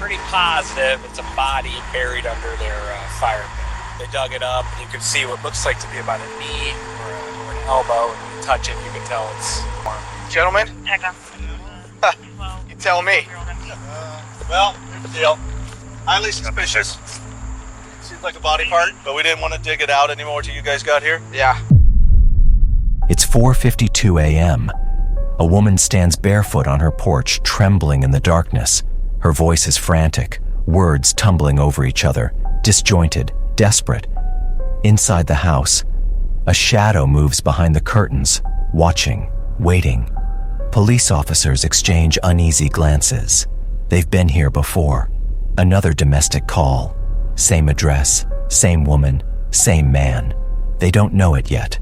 pretty positive it's a body buried under their fire pit. They dug it up, and you can see what looks like to be about a knee or an elbow. And when you touch it, you can tell it's warm. Gentlemen? You tell me. Well, here's the deal. Highly suspicious. Seems like a body part, but we didn't want to dig it out anymore till you guys got here. Yeah. It's 4:52 a.m. A woman stands barefoot on her porch, trembling in the darkness. Her voice is frantic, words tumbling over each other, disjointed, desperate. Inside the house, a shadow moves behind the curtains, watching, waiting. Police officers exchange uneasy glances. They've been here before. Another domestic call. Same address, same woman, same man. They don't know it yet.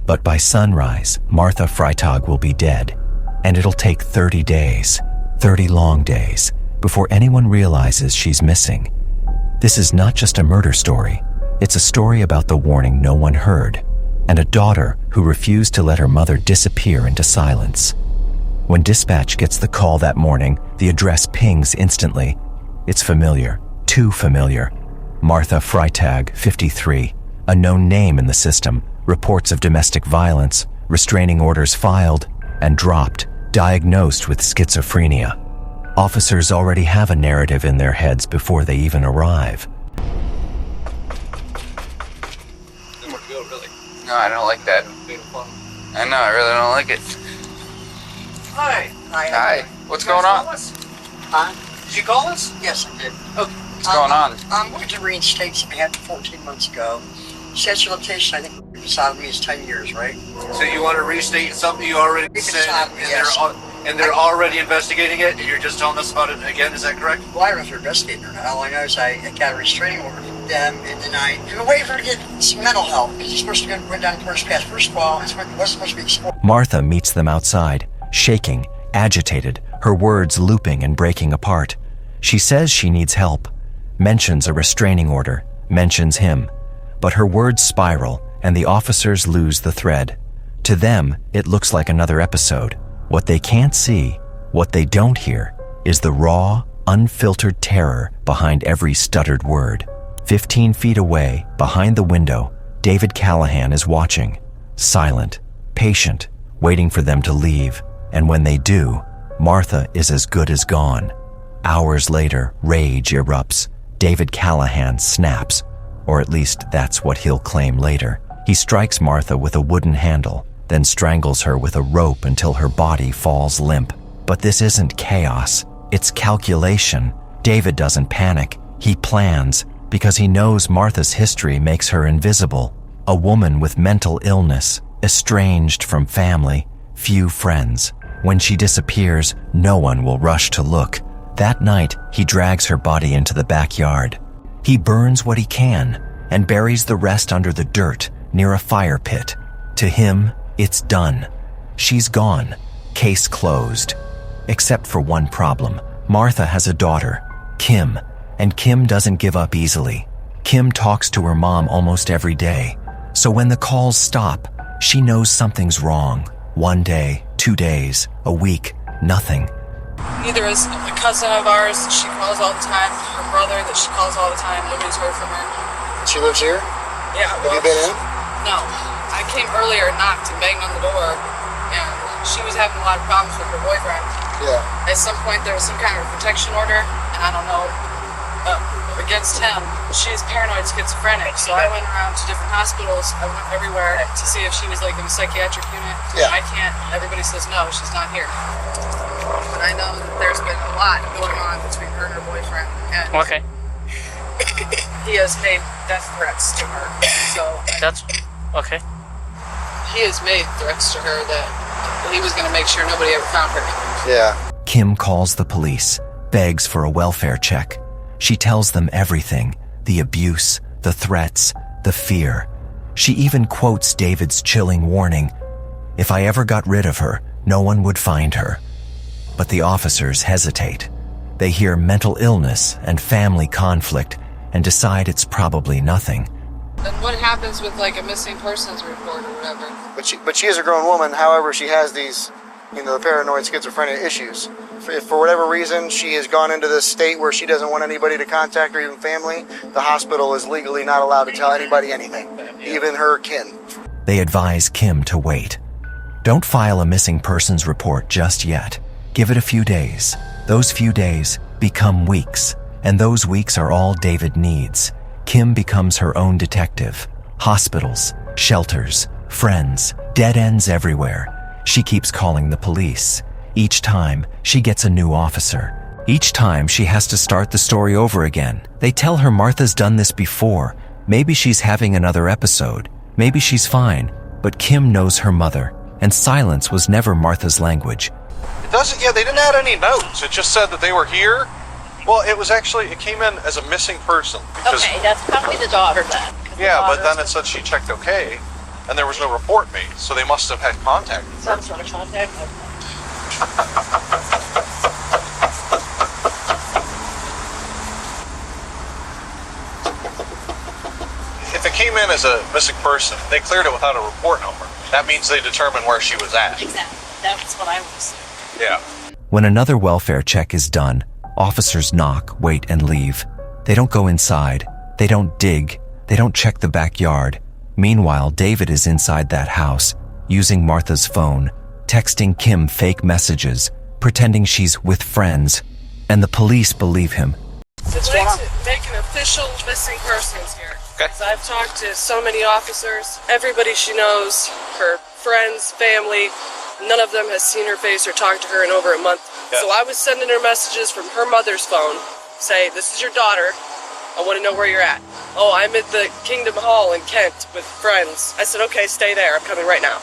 But by sunrise, Martha Freitag will be dead. And it'll take 30 days, 30 long days, before anyone realizes she's missing. This is not just a murder story. It's a story about the warning no one heard, and a daughter who refused to let her mother disappear into silence. When dispatch gets the call that morning, the address pings instantly. It's familiar, too familiar. Martha Freitag, 53, a known name in the system, reports of domestic violence, restraining orders filed, and dropped, diagnosed with schizophrenia. Officers already have a narrative in their heads before they even arrive. No, I don't like that. I know, I really don't like it. Hi. Hi. What's going on? Huh? Did you call us? Yes, I did. Okay. What's going on? I'm going to reinstate something I had 14 months ago. Statute of limitation, I think, beside me is 10 years, right? So you want to restate something you already said, Yes. and they're already investigating it, and you're just telling us about it again, is that correct? Well, I don't know if they're investigating or not. All I know is I got a restraining order from them, and then I've been waiting for her to get some mental help, because he's supposed to go down the first pass. First of all, it wasn't supposed to be explored. Martha meets them outside, shaking, agitated, her words looping and breaking apart. She says she needs help, mentions a restraining order, mentions him. But her words spiral, and the officers lose the thread. To them, it looks like another episode. What they can't see, what they don't hear, is the raw, unfiltered terror behind every stuttered word. 15 feet away, behind the window, David Callahan is watching, silent, patient, waiting for them to leave. And when they do, Martha is as good as gone. Hours later, rage erupts. David Callahan snaps. Or at least that's what he'll claim later. He strikes Martha with a wooden handle, then strangles her with a rope until her body falls limp. But this isn't chaos, it's calculation. David doesn't panic, he plans, because he knows Martha's history makes her invisible. A woman with mental illness, estranged from family, few friends. When she disappears, no one will rush to look. That night, he drags her body into the backyard. He burns what he can and buries the rest under the dirt near a fire pit. To him, it's done. She's gone. Case closed. Except for one problem. Martha has a daughter, Kim, and Kim doesn't give up easily. Kim talks to her mom almost every day. So when the calls stop, she knows something's wrong. 1 day, 2 days, a week, nothing. Neither is a cousin of ours that she calls all the time, her brother that she calls all the time. Nobody's heard from her. She lives here? Yeah. Have you been in? No. I came earlier, knocked, and banged on the door, and she was having a lot of problems with her boyfriend. Yeah. At some point, there was some kind of protection order, and I don't know, against him. She's paranoid schizophrenic, so I went around to different hospitals. I went everywhere to see if she was like in a psychiatric unit. Yeah. I can't. Everybody says no, she's not here. But I know that there's been a lot going on between her and her boyfriend. And Okay. he has made death threats to her. So That's okay. he has made threats to her that he was going to make sure nobody ever found her. Yeah. Kim calls the police, begs for a welfare check. She tells them everything, the abuse, the threats, the fear. She even quotes David's chilling warning, "If I ever got rid of her, no one would find her." But the officers hesitate. They hear mental illness and family conflict and decide it's probably nothing. And what happens with like a missing persons report or whatever? But she is a grown woman. However, she has these, the paranoid schizophrenia issues. if for whatever reason she has gone into this state where she doesn't want anybody to contact her, even family, the hospital is legally not allowed to tell anybody anything, even her kin. They advise Kim to wait. Don't file a missing persons report just yet. Give it a few days. Those few days become weeks, and those weeks are all David needs. Kim becomes her own detective. Hospitals, shelters, friends, dead ends everywhere. She keeps calling the police. Each time, she gets a new officer. Each time, she has to start the story over again. They tell her Martha's done this before. Maybe she's having another episode. Maybe she's fine. But Kim knows her mother, and silence was never Martha's language. Yeah, they didn't add any notes. It just said that they were here. Well, it came in as a missing person. Okay, that's probably the daughter then. Yeah, but then it said she checked okay, and there was no report made, so they must have had contact. Some sort of contact. If it came in as a missing person, they cleared it without a report number. That means they determined where she was at. Exactly. That's what I was. Yeah. When another welfare check is done, officers knock, wait, and leave. They don't go inside. They don't dig. They don't check the backyard. Meanwhile, David is inside that house, using Martha's phone, texting Kim fake messages, pretending she's with friends, and the police believe him. It's like to make an official missing persons here. Okay. So I've talked to so many officers, everybody she knows, her friends, family, none of them has seen her face or talked to her in over a month. Yeah. So I was sending her messages from her mother's phone, say, this is your daughter, I want to know where you're at. Oh, I'm at the Kingdom Hall in Kent with friends. I said, okay, stay there, I'm coming right now.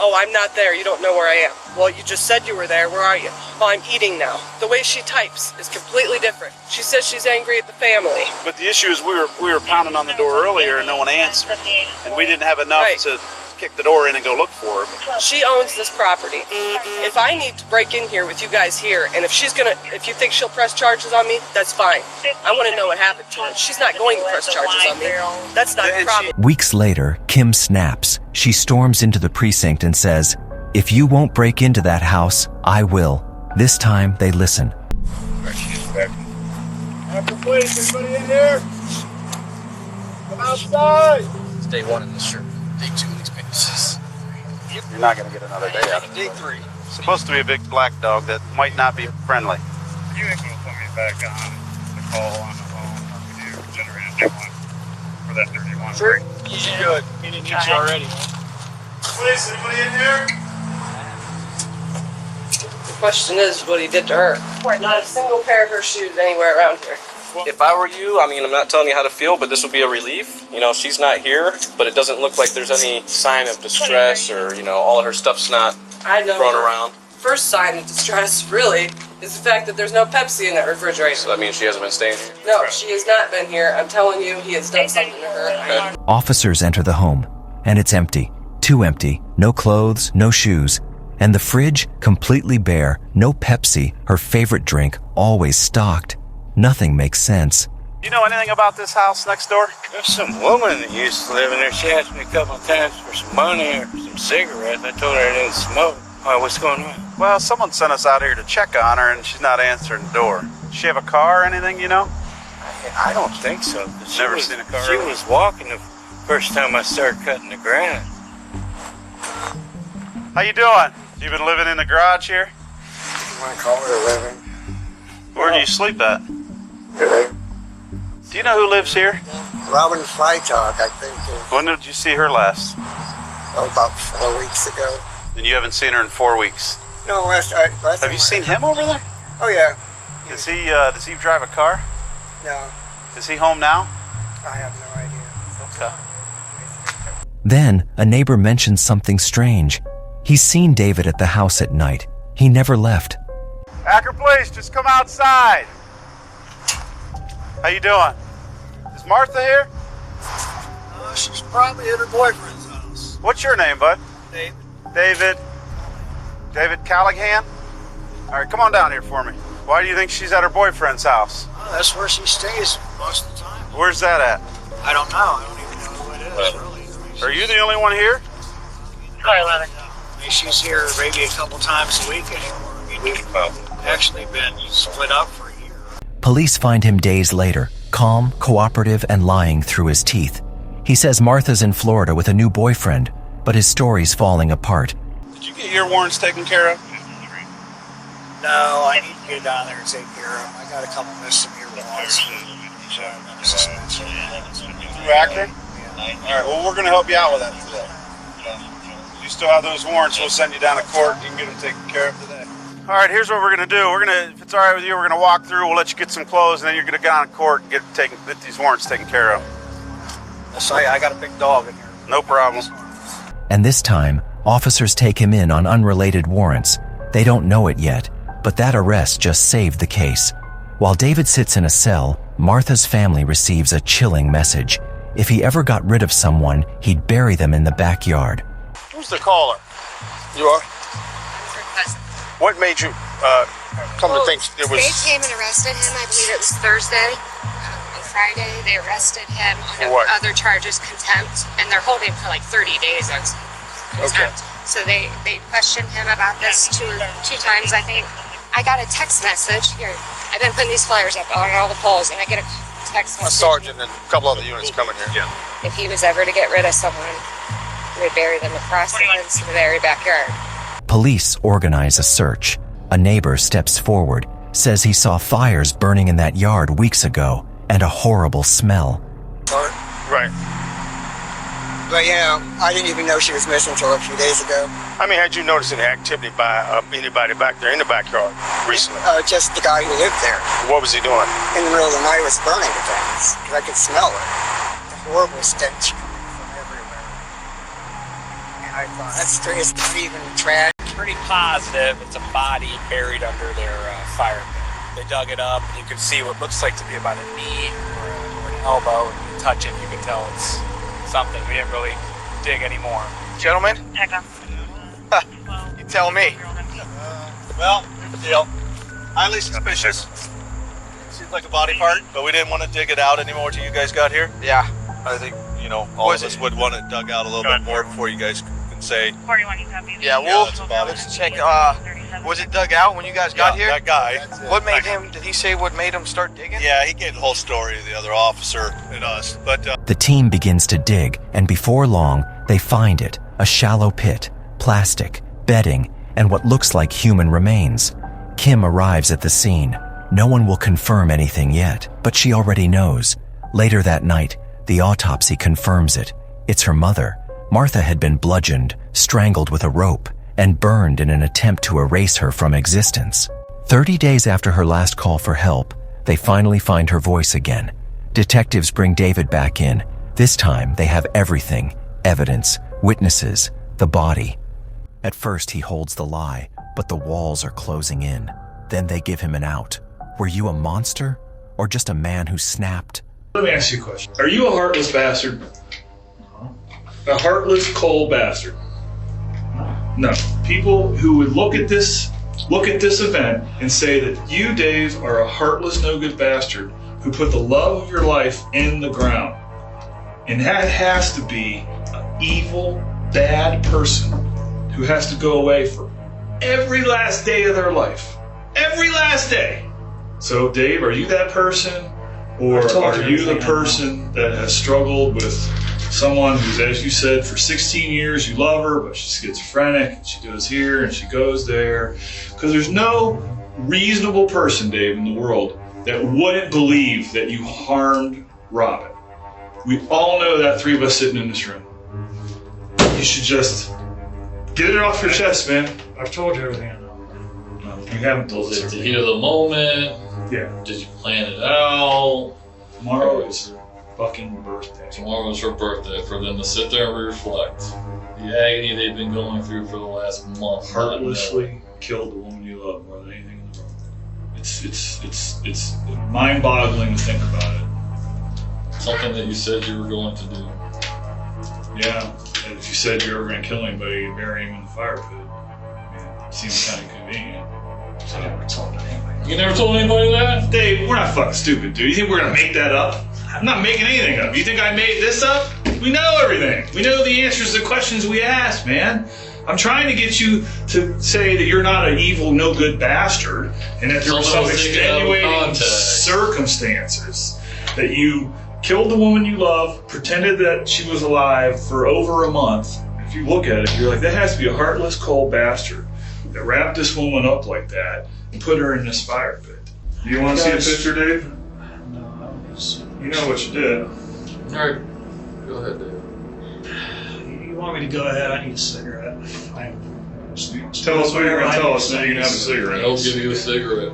Oh, I'm not there, you don't know where I am. Well, you just said you were there, where are you? Oh, I'm eating now. The way she types is completely different. She says she's angry at the family. But the issue is we were pounding on the door earlier and no one answered. And we didn't have enough to kick the door in and go look for her. She owns this property. If I need to break in here with you guys here, and if you think she'll press charges on me, that's fine. I want to know what happened to her. She's not going to press charges on me. That's not the problem. Weeks later, Kim snaps. She storms into the precinct and says, if you won't break into that house, I will. This time, they listen. Please, anybody in here? Come outside! It's day 1 in this shirt. Day 2 in these pages. You're not going to get another day out of it. Day 3. It's supposed to be a big black dog that might not be friendly. You ain't gonna put me back on the call on the phone or could you generate a new one for that 31? Sure. You should do it. He didn't get you already. Please, anybody in here? The question is what he did to her. Not a single pair of her shoes anywhere around here. If I were you, I mean, I'm not telling you how to feel, but this would be a relief. You know, she's not here, but it doesn't look like there's any sign of distress or, you know, all of her stuff's not thrown around. First sign of distress, really, is the fact that there's no Pepsi in that refrigerator. So that means she hasn't been staying here? No, she has not been here. I'm telling you, he has done something to her. Officers enter the home, and it's empty. Too empty. No clothes, no shoes. And the fridge, completely bare. No Pepsi, her favorite drink, always stocked. Nothing makes sense. Do you know anything about this house next door? There's some woman that used to live in there. She asked me a couple of times for some money or some cigarettes. I told her I didn't smoke. Why, what's going on? Well, someone sent us out here to check on her and she's not answering the door. Does she have a car or anything, you know? I don't think so. Never seen a car. She was walking the first time I started cutting the grass. How you doing? You been living in the garage here? You want to call her living? Where do you sleep at? Do you know who lives here? Robin Freitag, I think. When did you see her last? About 4 weeks ago. And you haven't seen her in 4 weeks. No, last Have you seen him over there? Oh, yeah. Does he drive a car? No, Is he home now? I have no idea. Okay. Then, a neighbor mentions something strange. He's seen David at the house at night. He never left. Acker, please, just come outside. How you doing? Is Martha here? She's probably at her boyfriend's house. What's your name, bud? David. David Callahan? All right, come on down here for me. Why do you think she's at her boyfriend's house? That's where she stays most of the time. Where's that at? I don't know. I don't even know who it is, really. Are you the only one here? I mean, she's here maybe a couple times a week anymore. I mean, actually been split up for a year. Police find him days later, calm, cooperative, and lying through his teeth. He says Martha's in Florida with a new boyfriend, but his story's falling apart. Did you get your warrants taken care of? No, I need to get down there and take care of them. I got a couple misdemeanor warrants. Through Akron? Alright, well, we're going to help you out with that today. You still have those warrants, we'll send you down to court. You can get them taken care of today. Alright, here's what we're going to do. If it's alright with you, we're going to walk through, we'll let you get some clothes, and then you're going to get on to court and get these warrants taken care of. I got a big dog in here. No problem. And this time, officers take him in on unrelated warrants. They don't know it yet, but that arrest just saved the case. While David sits in a cell, Martha's family receives a chilling message. If he ever got rid of someone, he'd bury them in the backyard. Who's the caller? You are? What made you come to think it was... They came and arrested him, I believe it was Thursday. On Friday, they arrested him on other charges, contempt, and they're holding him for like 30 days on contempt. So they questioned him about this two times, I think. I got a text message. Here, I've been putting these flyers up on all the poles, and I get a text message. A sergeant and a couple other units coming here. Yeah. If he was ever to get rid of someone, we would bury them across the fence in the very backyard. Police organize a search. A neighbor steps forward, says he saw fires burning in that yard weeks ago, and a horrible smell. Right. But, I didn't even know she was missing until a few days ago. I mean, had you noticed any activity by anybody back there in the backyard recently? Just the guy who lived there. What was he doing? In the middle of the night, was burning things, because I could smell it. The horrible stench from everywhere. And I thought, that's even trash. Pretty positive it's a body buried under their fire pit. They dug it up, and you can see what looks like to be about a knee or an elbow. And when you touch it, you can tell it's something. We didn't really dig anymore. Gentlemen? You tell me. Well, here's the deal. Highly suspicious. Seems like a body part, but we didn't want to dig it out anymore till you guys got here. Yeah. I think, all of us would want it dug out a little bit more before you guys can say. 41, you copy. Yeah, let's check. Was it dug out when you guys got here? That guy. What made him, did he say what made him start digging? Yeah, he gave the whole story to the other officer and us. But The team begins to dig, and before long, they find it, a shallow pit, plastic, bedding, and what looks like human remains. Kim arrives at the scene. No one will confirm anything yet, but she already knows. Later that night, the autopsy confirms it. It's her mother. Martha had been bludgeoned, strangled with a rope, and burned in an attempt to erase her from existence. 30 days after her last call for help, they finally find her voice again. Detectives bring David back in. This time, they have everything: evidence, witnesses, the body. At first, he holds the lie, but the walls are closing in. Then they give him an out. Were you a monster, or just a man who snapped? Let me ask you a question. Are you a heartless bastard? A heartless, cold bastard? No. People who would look at this event and say that you, Dave, are a heartless, no-good bastard who put the love of your life in the ground. And that has to be an evil, bad person who has to go away for every last day of their life. Every last day. So, Dave, are you that person? Or are you the person that has struggled with someone who's, as you said, for 16 years you love her, but she's schizophrenic, and she goes here and she goes there? Because there's no reasonable person, Dave, in the world that wouldn't believe that you harmed Robin. We all know that, three of us sitting in this room. You should just get it off your chest, man. I've told you everything I know. No, you haven't told us. Was it the heat of the moment? Yeah. Did you plan it out? Tomorrow is her fucking birthday. Tomorrow was her birthday, for them to sit there and reflect. The agony they've been going through for the last month. Heartlessly killed the woman you love more than anything in the world. It's mind-boggling to think about it. Something that you said you were going to do. Yeah, and if you said you were going to kill anybody, you'd bury him in the fire pit. I mean, it seems kind of convenient. I never told anybody. You never told anybody that? Dave, we're not fucking stupid, dude. You think we're going to make that up? I'm not making anything up. You think I made this up? We know everything. We know the answers to the questions we ask, man. I'm trying to get you to say that you're not an evil, no good bastard, and that there were some extenuating circumstances that you killed the woman you love, pretended that she was alive for over a month. If you look at it, you're like, that has to be a heartless, cold bastard that wrapped this woman up like that and put her in this fire pit. Do you want to see a picture, Dave? No, I don't need to see. You know what you did. All right, go ahead, Dave. You want me to go ahead? I need a cigarette. Tell us what you're going to tell us, then you can have a cigarette. I'll give you a cigarette.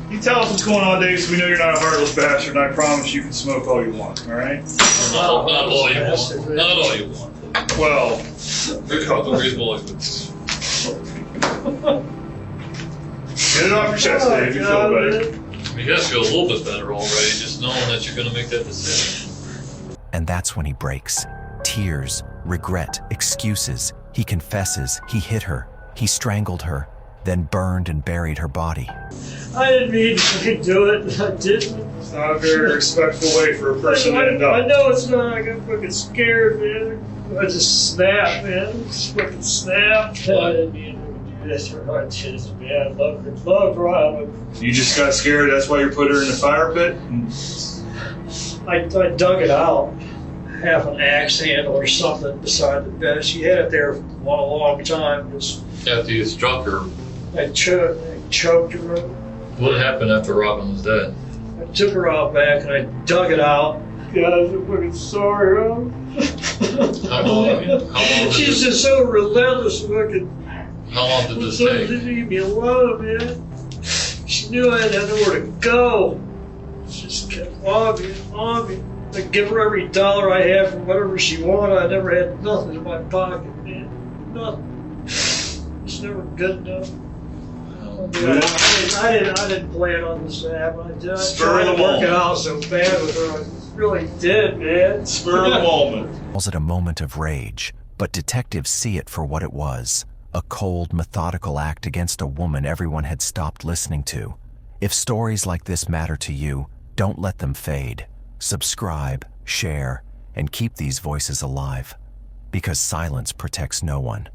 You tell us what's going on, Dave, so we know you're not a heartless bastard, and I promise you can smoke all you want, all right? Not all you want. Not all you want. Well, the reasonable expectations. Get it off your chest, Dave. You feel better. I mean, you guys feel a little bit better already, just knowing that you're going to make that decision. And that's when he breaks. Tears, regret, excuses. He confesses he hit her, he strangled her, then burned and buried her body. I didn't mean to do it. I didn't. It's not a very respectful way for a person to end I up. know it's not. I got fucking scared, man. I just snapped, man. Just fucking snapped. I didn't mean to do this or I just, man. I love her. Love her. You just got scared, that's why you put her in the fire pit? I dug it out. Half an axe handle or something beside the bed. She had it there for a long time. Just, After you struck her, I choked her. what happened after Robin was dead? I took her out back and I dug it out. Guys, I'm fucking sorry. How long did She's this, just so relentless. Fucking. how long did this Didn't take? leave me alone, man. She knew I had nowhere to go. She just kept on me. I give her every dollar I had for whatever she wanted. I never had nothing in my pocket, man. Nothing. It's never good enough. I didn't plan on this to happen. I tried to work it out so bad with her. I really did, man. Spur of the moment. Calls it a moment of rage, but detectives see it for what it was. A cold, methodical act against a woman everyone had stopped listening to. If stories like this matter to you, don't let them fade. Subscribe, share, and keep these voices alive. Because silence protects no one.